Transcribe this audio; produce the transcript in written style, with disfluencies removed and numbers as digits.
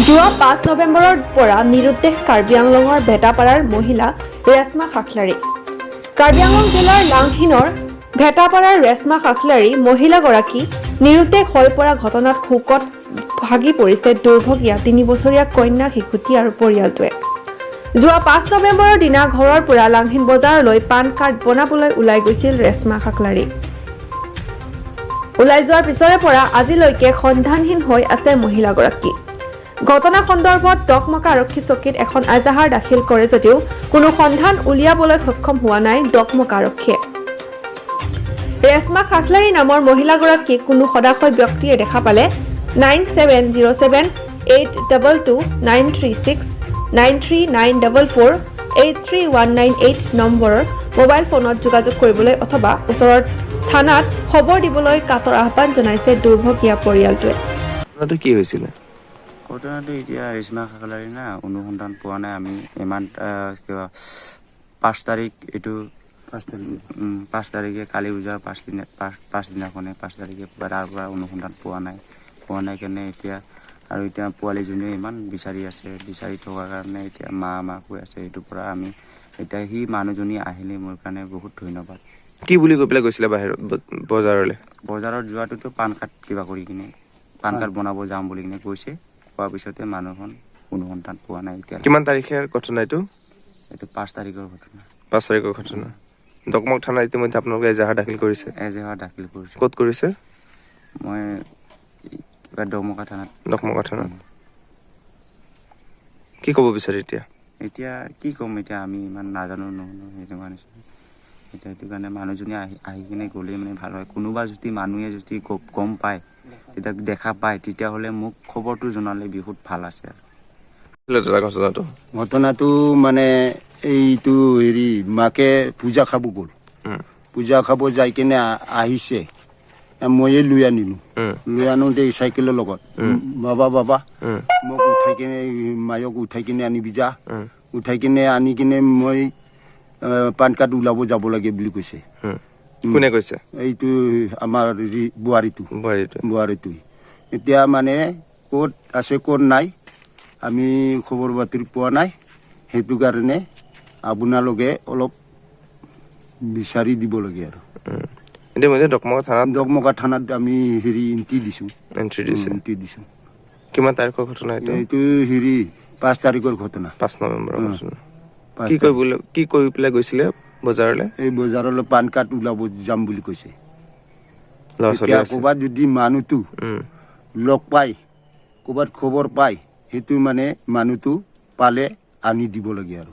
যোৱা ৫ নৱেম্বৰৰ পৰা নিৰুদ্দেশ কাৰ্বি আংলঙৰ ভেটাপাৰাৰ মহিলা ৰেশমা খাখলাৰী। কাৰ্বি আংলং জিলাৰ লাংহিনৰ ভেটাপাৰাৰ ৰেশমা খাখলাৰী মহিলাগৰাকী নিৰুদ্দেশ হৈ পৰা ঘটনাত শোকত ভাগি পৰিছে দুৰ্ভগীয়া ৩ বছৰীয়া কন্যা শিশুটি আৰু পৰিয়ালটোৱে। যোৱা ৫ নৱেম্বৰৰ দিনা ঘৰৰ পৰা লাংহিন বজাৰলৈ পান কাৰ্ড বনাবলৈ ওলাই গৈছিল ৰেশমা খাখলাৰী। ওলাই যোৱাৰ পিছৰে পৰা আজিলৈকে সন্ধানহীন হৈ আছে মহিলাগৰাকী। ঘটনা সন্দৰ্ভত ডকমকা আৰক্ষী চকীত এখন এজাহাৰ দাখিল কৰে যদিও কোনো সন্ধান উলিয়াবলৈ সক্ষম হোৱা নাই ডকমকা আৰক্ষীয়ে। ৰেশমা খাখলাৰী নামৰ মহিলাগৰাকীক কোনো সদাশয় ব্যক্তিয়ে দেখা পালে 9707822936 93944 নম্বৰৰ মোবাইল ফোনত যোগাযোগ কৰিবলৈ অথবা ওচৰৰ থানাত খবৰ দিবলৈ কাতৰ আহ্বান জনাইছে দুৰ্ভগীয়া পৰিয়ালটোৱে। কি হৈছিল? ঘটনাটো এতিয়া ৰেশমা খাখলাৰী না অনুসন্ধান পোৱা নাই। আমি ইমান কিবা ৫ তাৰিখ এইটো ৫ তাৰিখে কালি পূজাৰ পাঁচদিনাখনে ৫ তাৰিখে তাৰ পৰা অনুসন্ধান পোৱা নাই কাৰণে এতিয়া আৰু এতিয়া পোৱালীজনীও ইমান বিচাৰি আছে। বিচাৰি থকাৰ কাৰণে এতিয়া মা কৈ আছে। এইটোৰ পৰা আমি এতিয়া সি মানুহজনী আহিলে মোৰ কাৰণে বহুত ধন্যবাদ। কি বুলি কৈ পেলাই গৈছিলে বাহিৰত বজাৰত যোৱাটোতো পান কাৰ্ড কিবা কৰি কিনে পান কাৰ্ড বনাব যাম বুলি কিনে কৈছে। কোৱাৰ পিছতে মানুহখন অনুসন্ধান পোৱা নাই। এতিয়া কিমান তাৰিখে ঘটনা এইটো? ৫ তাৰিখৰ ঘটনা। ৫ তাৰিখৰ ঘটনা। ডকমক থানাত ইতিমধ্যে আপোনালোকে এজাহাৰ দাখিল কৰিছে? এজাহাৰ দাখিল কৰিছে। ক'ত কৰিছে? মই ডকমকা থানাত। কি ক'ব বিচাৰে এতিয়া? এতিয়া কি ক'ম, এতিয়া আমি ইমান নাজানো সেইটো কাৰণে এতিয়া সেইটো কাৰণে মানুহজনী আহি কিনে গ'লে মানে ভাল হয়। কোনোবা যদি মানুহে যদি গম পায় তেতিয়া দেখা পায় তেতিয়াহ'লে মোক খবৰটো জনালে বহুত ভাল আছে। ঘটনাটো মানে এইটো মাকে পূজা খাব গ'ল। পূজা খাব যাই কিনে আহিছে, ময়ে লৈ আনিলোঁ। লৈ আনোতে চাইকেলৰ লগত বাবা মোক উঠাই কিনে মায়ক উঠাই কিনে আনিবি যা। উঠাই কিনে আনি কিনে মই পান কাৰ্ড ওলাব যাব লাগে বুলি কৈছে। কোনে কৈছে? এইটো আমাৰ বোৱাৰীটো। এতিয়া মানে ক'ত আছে ক'ত নাই আমি খবৰ বাতৰি পোৱা নাই। সেইটো কাৰণে আপোনালোকে অলপ বিচাৰি দিব লাগে আৰু। ডকমকা থানাত আমি এন্ট্ৰি দিছোঁ। কিমান তাৰিখৰ ঘটনা এইটো? এইটো ৫ তাৰিখৰ ঘটনা। ৫ নৱেম্বৰৰ ঘটনা। কি কৰি পেলাই গৈছিলে বজাৰলৈ? এই বজাৰলৈ পান কাৰ্ড ওলাব যাম বুলি কৈছে। এতিয়া ক'ৰবাত যদি মানুহটো লগ পায়, ক'ৰবাত খবৰ পায়, সেইটো মানে মানুহটো পালে আনি দিব লাগে আৰু।